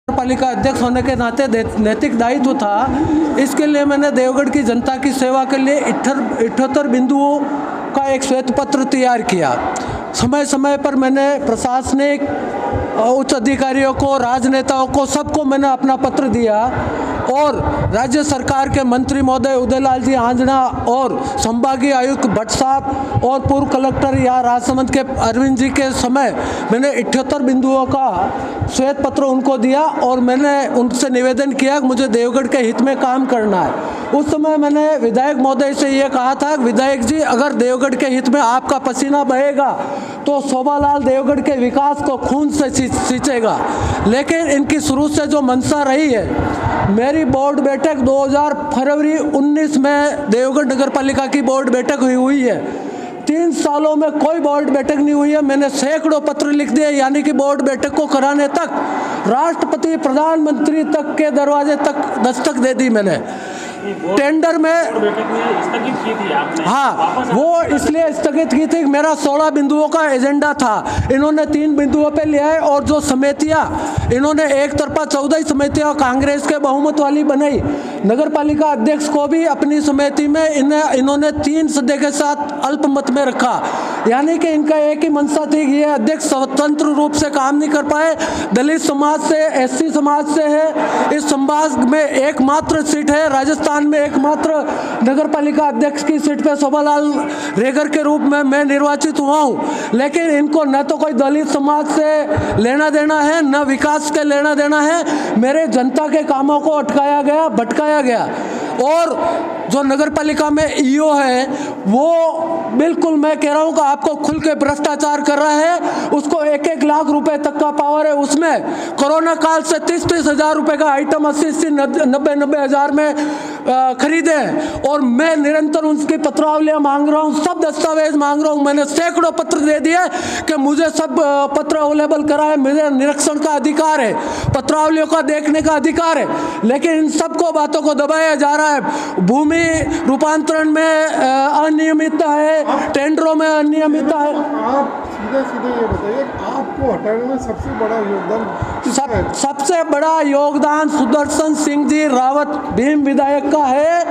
पालिका अध्यक्ष होने के नाते नैतिक दायित्व था। इसके लिए मैंने देवगढ़ की जनता की सेवा के लिए 78 बिंदुओं का एक श्वेत पत्र तैयार किया। समय समय पर मैंने प्रशासनिक उच्च अधिकारियों को, राजनेताओं को, सबको मैंने अपना पत्र दिया और राज्य सरकार के मंत्री महोदय उदयलाल जी आंजना और संभागीय आयुक्त भट्ट साहब और पूर्व कलेक्टर या राजसमंद के अरविंद जी के समय मैंने 78 बिंदुओं का श्वेत पत्र उनको दिया और मैंने उनसे निवेदन किया कि मुझे देवगढ़ के हित में काम करना है। उस समय मैंने विधायक महोदय से ये कहा था कि विधायक जी, अगर देवगढ़ के हित में आपका पसीना बहेगा तो शोभालाल देवगढ़ के विकास को खून से सींचेगा। लेकिन इनकी शुरू से जो मंशा रही है, मेरी बोर्ड बैठक 2000 फरवरी 19 में देवगढ़ नगर पालिका की बोर्ड बैठक हुई है। 3 सालों में कोई बोर्ड बैठक नहीं हुई है। मैंने सैकड़ों पत्र लिख दिए, यानी कि बोर्ड बैठक को कराने तक राष्ट्रपति, प्रधानमंत्री तक के दरवाजे तक दस्तक दे दी मैंने। टेंडर में स्थगित की थी आपने? हाँ, वो इसलिए स्थगित की थी कि मेरा 16 बिंदुओं का एजेंडा था। इन्होंने 3 बिंदुओं पे लिया है और जो समितियां इन्होंने एक तरफा 14 समितियां कांग्रेस के बहुमत वाली बनाई। नगर पालिका अध्यक्ष को भी अपनी समिति में इन्होंने 3 सदस्य के साथ अल्पमत में रखा। यानी कि इनका एक ही मंशा थी कि ये अध्यक्ष स्वतंत्र रूप से काम नहीं कर पाए। दलित समाज से, एससी समाज से है। इस संभाग में एकमात्र सीट है, राजस्थान में एकमात्र नगर पालिका अध्यक्ष की सीट पे शोभालाल रेगर के रूप में मैं निर्वाचित हुआ हूँ। लेकिन इनको न तो कोई दलित समाज से लेना देना है, न विकास के लेना देना है। मेरे जनता के कामों को अटकाया गया, भटकाया गया। और जो नगर पालिका में ईओ है वो बिल्कुल, मैं कह रहा हूँ कि आपको खुल के भ्रष्टाचार कर रहा है। उसको 1-1 लाख रुपए तक का पावर है। उसमें कोरोना काल से 30-30 हजार रुपए का आइटम 80-80, 90-90 हजार में खरीदे और मैं निरंतर उनकी पत्रावलियां मांग रहा हूं, सब दस्तावेज मांग रहा हूं। मैंने सैकड़ों पत्र दे दिए कि मुझे सब पत्र अवेलेबल कराए। मेरे निरीक्षण का अधिकार है, पत्रावलियों का देखने का अधिकार है, लेकिन इन सबको बातों को दबाया जा रहा है। भूमि रूपांतरण में अनियमितता है, टेंडरों में अनियमितता है। आप सीधे ये बताइए, आपको हटाने में सबसे बड़ा योगदान सबसे बड़ा योगदान सुदर्शन सिंह जी रावत भीम विधायक का है।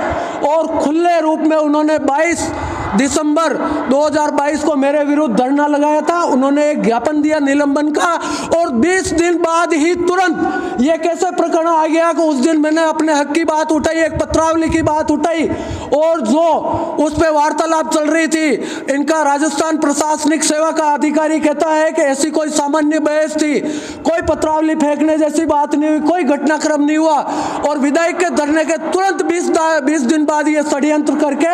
और खुले रूप में उन्होंने 22 दिसंबर 2022 को मेरे विरुद्ध धरना लगाया था। उन्होंने एक ज्ञापन दिया निलंबन का और 20 दिन बाद ही तुरंत ये कैसे प्रकरण आ गया कि उस दिन मैंने अपने हक की बात उठाई, एक पत्रावली की बात उठाई और जो उस पर वार्तालाप चल रही थी, इनका राजस्थान प्रशासनिक सेवा का अधिकारी कहता है कि ऐसी कोई सामान्य बहस थी, कोई पत्रावली फेंकने जैसी बात नहीं हुई, कोई घटनाक्रम नहीं हुआ। और विधायक के धरने के तुरंत 20 दिन बाद ये षड्यंत्र करके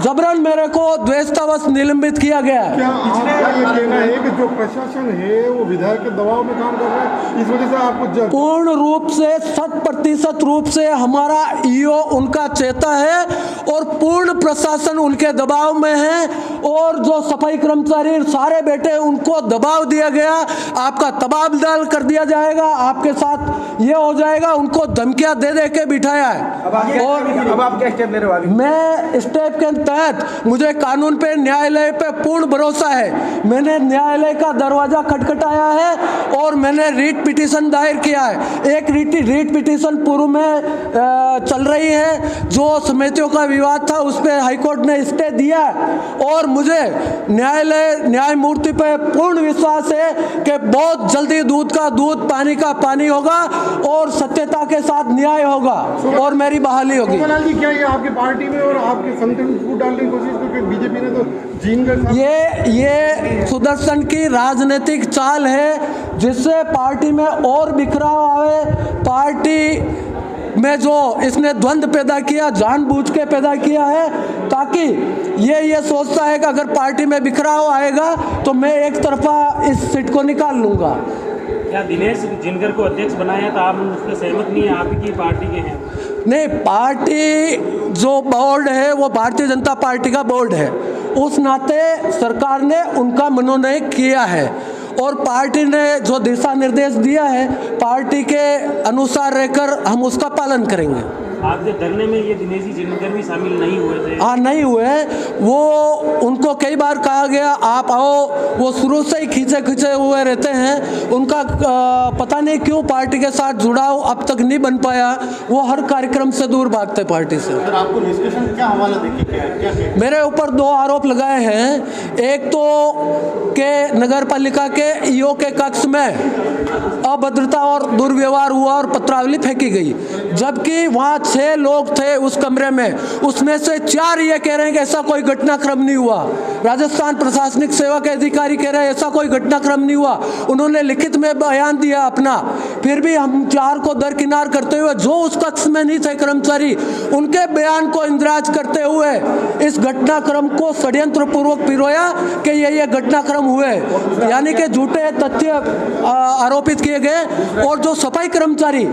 जबरन मेरे को द्वेषतावश निलंबित किया गया। क्या आपका ये कहना है कि जो प्रशासन है वो विधायक के दबाव में काम कर रहा है, इस वजह से आपको पूर्ण रूप से 100% रूप से हमारा ईओ उनका चेता है और पूर्ण प्रशासन उनके दबाव में है। और जो सफाई कर्मचारी सारे बैठे, उनको दबाव दिया गया, आपका तबादला कर दिया जाएगा, आपके साथ ये हो जाएगा, उनको धमकियां दे के बिठाया है। और अब आप क्या स्टेप ले रहे हो? मैं स्टेप के तहत, मुझे कानून पे, न्यायालय पे पूर्ण भरोसा है। मैंने न्यायालय का दरवाजा खटखटाया है और मैंने रीट पिटीशन दायर किया है। एक रीट पिटीशन पूर्व में चल रही है। जो समितियों का विवाद था उस पर हाईकोर्ट ने स्टे दिया और मुझे न्यायमूर्ति पे पूर्ण विश्वास है कि बहुत जल्दी दूध का दूध, पानी का पानी होगा और सत्यता के साथ न्याय होगा और मेरी बहाली होगी। शोभालाल जी, क्या ये आपकी पार्टी में और आपके संगठन में फूट डालने की कोशिश करके बीजेपी ने तो जीन कर, ये सुदर्शन की राजनीतिक चाल है जिससे पार्टी में और बिखराव आवे। पार्टी में जो इसने द्वंद्व पैदा किया, जानबूझ के पैदा किया है, ताकि ये सोचता है कि अगर पार्टी में बिखराव आएगा तो मैं एक तरफा इस सीट को निकाल लूंगा। क्या दिनेश जिनकर को अध्यक्ष बनाया था, आप उस पर सहमत नहीं है? आपकी पार्टी के हैं? नहीं, पार्टी जो बोर्ड है वो भारतीय जनता पार्टी का बोर्ड है। उस नाते सरकार ने उनका मनोनयन किया है और पार्टी ने जो दिशा निर्देश दिया है, पार्टी के अनुसार रहकर हम उसका पालन करेंगे। आपके धरने में ये दिनेश जी जिनकर भी शामिल नहीं हुए थे? हाँ, नहीं हुए। वो उनको कई बार कहा गया आप आओ, वो शुरू से ही खींचे हुए रहते हैं। उनका पता नहीं क्यों पार्टी के साथ जुड़ाव अब तक नहीं बन पाया। वो हर कार्यक्रम से दूर भागते पार्टी से। सर, आपको निष्कासन क्या हवाला देके क्या मेरे ऊपर 2 आरोप लगाए हैं। एक तो के नगर पालिका के ईओ के कक्ष में अभद्रता और दुर्व्यवहार हुआ और पत्रावली फेंकी गई, जबकि वहाँ 6 लोग थे उस कमरे में। उसमें से 4 ये कह रहे हैं कि ऐसा कोई घटनाक्रम नहीं हुआ। राजस्थान प्रशासनिक सेवा के अधिकारी कह रहे हैं ऐसा कोई घटनाक्रम नहीं हुआ। उन्होंने लिखित में बयान दिया अपना। फिर भी हम 4 को दरकिनार करते हुए जो उस कक्ष में नहीं थे कर्मचारी, उनके बयान को इंद्राज करते हुए इस घटनाक्रम को षड्यंत्र पूर्वक पिरोया कि ये घटनाक्रम हुए, यानी कि झूठे तथ्य आरोपित किए गए। और जो सफाई कर्मचारी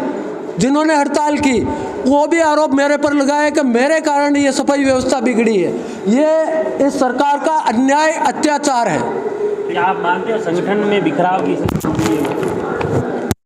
जिन्होंने हड़ताल की, वो भी आरोप मेरे पर लगाए कि मेरे कारण ये सफाई व्यवस्था बिगड़ी है। ये इस सरकार का अन्याय, अत्याचार है। क्या आप मानते हो संगठन में बिखराव की स्थिति है?